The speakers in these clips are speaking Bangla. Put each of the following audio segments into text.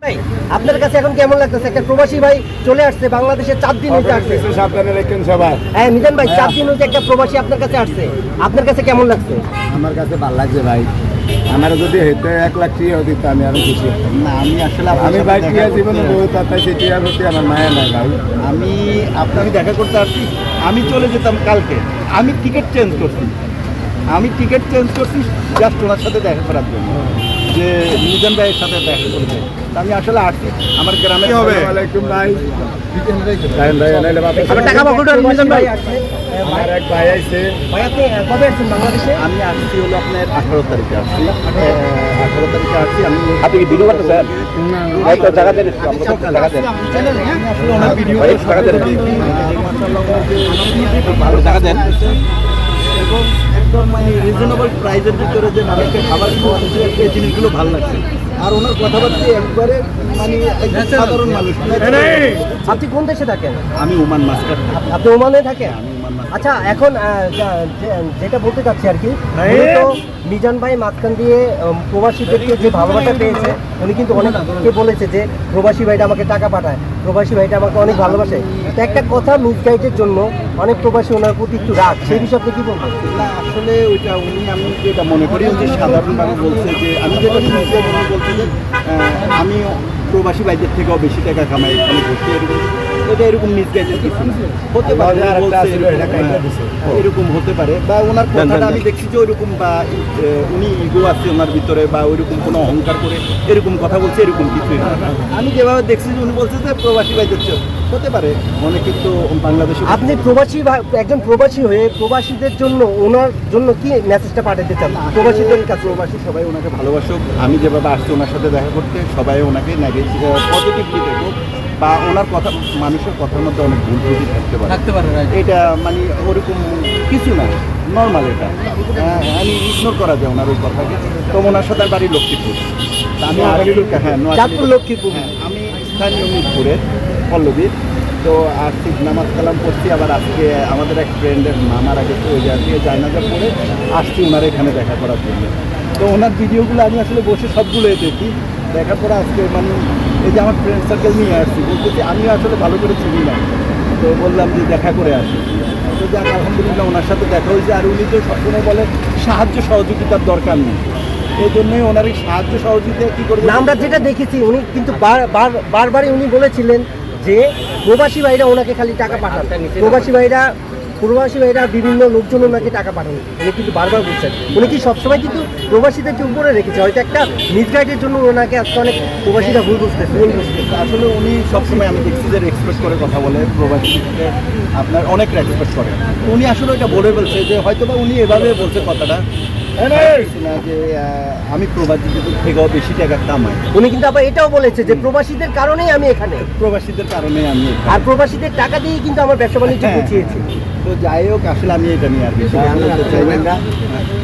ভাই আপনার কাছে এখন কেমন লাগতেছে? একটা প্রবাসী ভাই চলে আসছে বাংলাদেশে 4 দিন হইতে আসছে। সাবধানে রাখেন সবাই। হ্যাঁ মিজান ভাই 4 দিন হইতে একটা প্রবাসী আপনার কাছে আসছে, আপনার কাছে কেমন লাগছে? আমার কাছে ভালো লাগছে ভাই। আমার যদি হেঁটে 1 লাখ টাকা দিত আমি আরো খুশি হতাম। না আমি আসলে আমি ভাই টিয়া জীবনে বহুত আতাইছি, টিয়ার প্রতি আমার মায়া নাই ভাই। আমি আপনাকে দেখা করতে আসছি। আমি চলে যেতাম কালকে, আমি টিকিট চেঞ্জ করছি। জাস্ট ওনার সাথে দেখা করার জন্য, যে মিজান ভাইয়ের সাথে দেখা করতে। আমি আসলে আসছি আমার গ্রামে হবে। ওয়ালাইকুম ভাই। টাইম ভাই নাইলে বাপ। আবার টাকা পকেটে মিজান ভাই আসছে। আমার এক ভাই আইছে। ভাই আপনি কবে আসছেন বাংলাদেশে? আমি আসছি হলো আপনার 18 তারিখে আসছি। 18 তারিখে আসছি আমি। আপনি কি ভিডিও করতে স্যার? এই তো জায়গা দেন, আমরা তো জায়গা দেন। আমি আসলে ওনার ভিডিও জায়গা দেন, ভালো জায়গা দেন। এবং একদম মানে রিজনেবল প্রাইসের ভিতরে যে মানুষকে খাবার খাওয়াচ্ছে, এই জিনিসগুলো ভালো লাগছে। আর ওনার কথাবার্তা একবারে মানে একদম সাধারণ মানুষ। আপনি কোন দেশে থাকেন? আমি ওমান মাস্টার। আপনি ওমানে থাকেন? আমি ওমান মাস্টার। আচ্ছা এখন যেটা বলতে চাচ্ছি আর কি, মূলত মিজান ভাই মাঝখান দিয়ে প্রবাসীদেরকে যে ভালোবাসা পেয়েছে, উনি কিন্তু অনেককে বলেছে যে প্রবাসী ভাইটা আমাকে টাকা পাঠায়, প্রবাসী ভাইটা আমাকে অনেক ভালোবাসে। তো একটা কথা, মিসগাইডের জন্য অনেক প্রবাসী ওনার প্রতি একটু রাগ, সেই বিষয়ে আপনি কি বলবেন? না আসলে ওইটা উনি, আমি যেটা মনে করি যে সাধারণভাবে বলছে যে, আমি যেটা শুনছি উনি বলছে যে আমি প্রবাসী ভাইদের থেকেও বেশি টাকা কামাই, এখানে বসে এরকম। এটা এরকম মিসগাইডের কিছু না, হতে পারে এরকম হতে পারে, বা ওনার কথাটা আমি দেখছি যে ওইরকম, বা উনি ইগো আছে ওনার ভিতরে, বা ওইরকম কোনো অহংকার করে এরকম কথা বলছে, এরকম কিছুই না। আমি যেভাবে দেখছি যে উনি বলছে যে প্রবাসী ভাইদের চেয়ে হতে পারে, অনেকে তো বাংলাদেশে। আপনি প্রবাসী একজন প্রবাসী হয়ে প্রবাসীদের জন্য ওনার জন্য কি মেসেজটা পাঠাতে চান প্রবাসীদের কাছে? প্রবাসী সবাই ওনাকে ভালোবাসুক। আমি যেভাবে আসছি ওনার সাথে দেখা করতে, সবাই ওনাকে পজিটিভলি দেখুক, বা ওনার কথা, মানুষের কথার মধ্যে অনেক ভুল ত্রুটি থাকতে পারে, এটা মানে ওরকম কিছু না, নর্মাল। এটা আমি ইগনোর করা যায় ওনার ওই কথাকে। তো ওনার সাথে বাড়ি লক্ষ্মীপুর, আমি চাঁদপুর লক্ষ্মীপুর। আমি স্থানীয় মিরপুরের পল্লবীর। তো আজকে নামাজ কালাম পড়ছি, আবার আজকে আমাদের এক ফ্রেন্ডের মামার আগে ওই জায়গায় জায়নাজা পড়ে আসছি ওনার এখানে দেখা করার জন্য। তো ওনার ভিডিওগুলো আমি আসলে বসে সবগুলো দেখি, দেখার পরে আজকে মানে এই যে আমার ফ্রেন্ড সার্কেল নিয়ে আসছি, বলতেছি আমিও আসলে ভালো করে চিনি না, তো বললাম যে দেখা করে আসি। তো যাক আলহামদুলিল্লাহ ওনার সাথে দেখা হয়েছে। আর উনি তো সবসময় বলেন সাহায্য সহযোগিতার দরকার নেই, এই জন্যই ওনার এই সাহায্য সহযোগিতা কী করবে। আমরা যেটা দেখেছি, উনি কিন্তু বারবারই উনি বলেছিলেন যে প্রবাসী ভাইরা ওনাকে খালি টাকা পাঠান, প্রবাসী ভাইরা বিভিন্ন লোকজন ওনাকে টাকা পাঠান, উনি কিন্তু বারবার বলছেন। উনি কি সবসময় কিন্তু প্রবাসীদেরকে উপরে রেখেছে? হয়তো একটা মিসগাইডের জন্য ওনাকে আজকে অনেক প্রবাসীরা ভুল বুঝতেছে। আসলে উনি সবসময় আমি দেখছি যে রেসপেক্ট করে কথা বলে, প্রবাসীকে আপনার অনেক রেসপেক্ট করে। উনি আসলে এটা বলে বলছে যে হয়তো বা উনি এভাবে বলছে কথাটা না যে আমি প্রবাসীদের থেকেও বেশি টাকা কামাই। উনি কিন্তু আবার এটাও বলেছে যে প্রবাসীদের কারণেই আমি এখানে, প্রবাসীদের কারণে আমি, আর প্রবাসীদের টাকা দিয়ে কিন্তু আমার ব্যবসা বাণিজ্য গুছিয়েছি। তো যাই হোক আসলে আমি এটা নিয়ে আর বেশি চাইবেন না,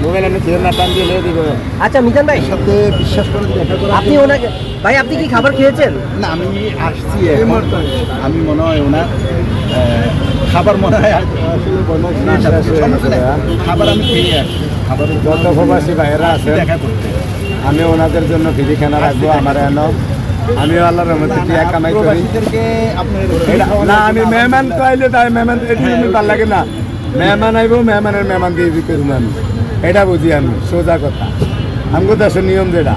মোবাইল আমি ছেড়ে না, টান দিয়ে দিব। আচ্ছা মিজান ভাই, সাথে বিশ্বাস করে দেখা করা। আপনি ওনাকে ভাই, আপনি কি খাবার খেয়েছেন? না আমি আসছি এখন। আমি মনে হয় ওনার খাবার মনে হয় আসলে খাবার আমি খেয়ে আসছি। খাবারের যত প্রবাসী ভাইয়েরা আছে দেখা করতে আমি ওনাদের জন্য ফিরিখানা রাখবো। আমার এনো আমিও আল্লাহর রহমতে টিয়া কামাই করি। প্রবাসীদেরকে আপনার না আমি মেহমান তো আইলে তাই মেহমান এটি ভালো লাগে না। মেহমান আইব, মেহমানের মেহমান দিয়ে দিতে আমি, এটা বুঝি আমি, সোজা কথা। আমগো দেশের নিয়ম যেটা,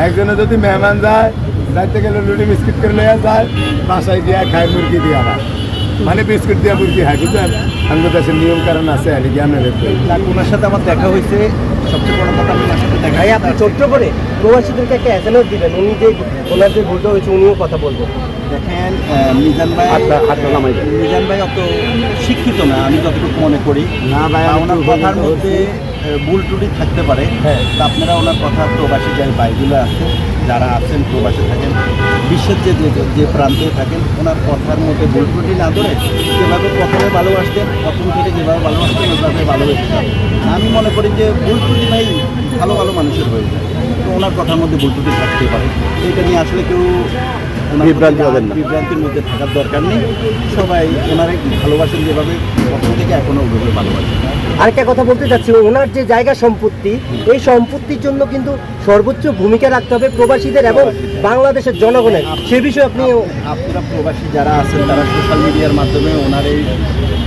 একজনে যদি মেহমান যায়, যাইতে গেলে লুডি বিস্কিট করে লইয়া যায়, বাসায় দিয়া খায় মুরগি দিয়ে, আবার মানে বিস্কুট দিয়া মুরগি খায়, বুঝলেন? আমগো দেশের নিয়ম কারণ আছে আর কি, আমি ওনার সাথে আমার দেখা হয়েছে। সবচেয়ে বড় কথা, আমি ওনার সাথে দেখা, ভাই আপনি ছোট্ট করে প্রবাসীদেরকে একটা এসএমএস দিবেন, উনি যে ওনার যে ভুলটা হয়েছে উনিও কথা বলবেন। দেখেন মিজান ভাই অত শিক্ষিত না, আমি যতটুকু মনে করি। না ভাই, ওনার কথার মধ্যে ভুল ত্রুটি থাকতে পারে। হ্যাঁ। তা আপনারা ওনার কথা, প্রবাসী যে ভাইগুলো আছে, যারা আছেন প্রবাসে থাকেন, বিশ্বের যে প্রান্তে থাকেন, ওনার কথার মধ্যে ভুল ত্রুটি না ধরে যেভাবে প্রথমে ভালোবাসতেন, প্রথম থেকে যেভাবে ভালোবাসতেন ওইভাবে ভালোবেসেছেন। আমি মনে করি যে ভুল ত্রুটি ভাই ভালো মানুষের হয়ে যায়, তো ওনার কথার মধ্যে ভুল ত্রুটি থাকতেই পারে। এটা নিয়ে আসলে কেউ ওনার বিভ্রান্তি হবেন না। বিভ্রান্তির মধ্যে থাকার দরকার নেই। সবাই ওনারা ভালোবাসেন যেভাবে প্রথম থেকে এখনো ওভাবে ভালোবাসেন। আরেকটা কথা বলতে চাচ্ছি, ওনার যে জায়গা সম্পত্তি, এই সম্পত্তির জন্য কিন্তু সর্বোচ্চ ভূমিকা রাখতে হবে প্রবাসীদের এবং বাংলাদেশের জনগণের। সে বিষয়ে আপনি আপনারা প্রবাসী যারা আছেন তারা সোশ্যাল মিডিয়ার মাধ্যমে ওনার এই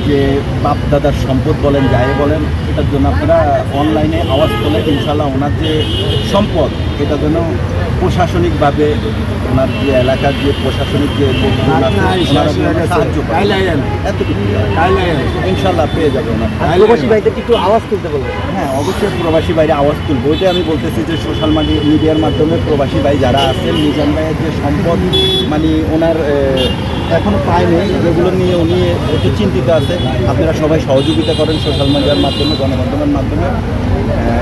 যে বাপ দাদার সম্পদ বলেন যাই বলেন, এটার জন্য আপনারা অনলাইনে আওয়াজ তোলেন। ইনশাল্লাহ ওনার যে সম্পদ এটা যেন প্রশাসনিকভাবে ওনার যে এলাকার যে প্রশাসনিক যে লোকজন আছে, ওনারা যেন সাহায্য করেন। এতটুকু ইনশাল্লাহ পেয়ে যাবে ওনার। প্রবাসী ভাইদেরকে একটু আওয়াজ তুলতে বলবেন। হ্যাঁ, অবশ্যই প্রবাসী ভাইরা আওয়াজ তুলবো। ওইটাই আমি বলতেছি যে সোশ্যাল মিডিয়ার মাধ্যমে প্রবাসী ভাই যারা আছেন, মিজান ভাইয়ের যে সম্পদ মানে ওনার এখনও পায়নি, যেগুলো নিয়ে উনি একটু চিন্তিত আছে, আপনারা সবাই সহযোগিতা করেন সোশ্যাল মিডিয়ার মাধ্যমে, গণমাধ্যমের মাধ্যমে,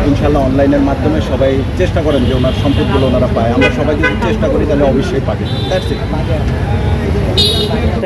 ইনশাল্লাহ অনলাইনের মাধ্যমে সবাই চেষ্টা করেন যে ওনার সম্পদগুলো ওনারা পায়। আমরা সবাই যদি চেষ্টা করি তাহলে অবশ্যই পাবে। That's it.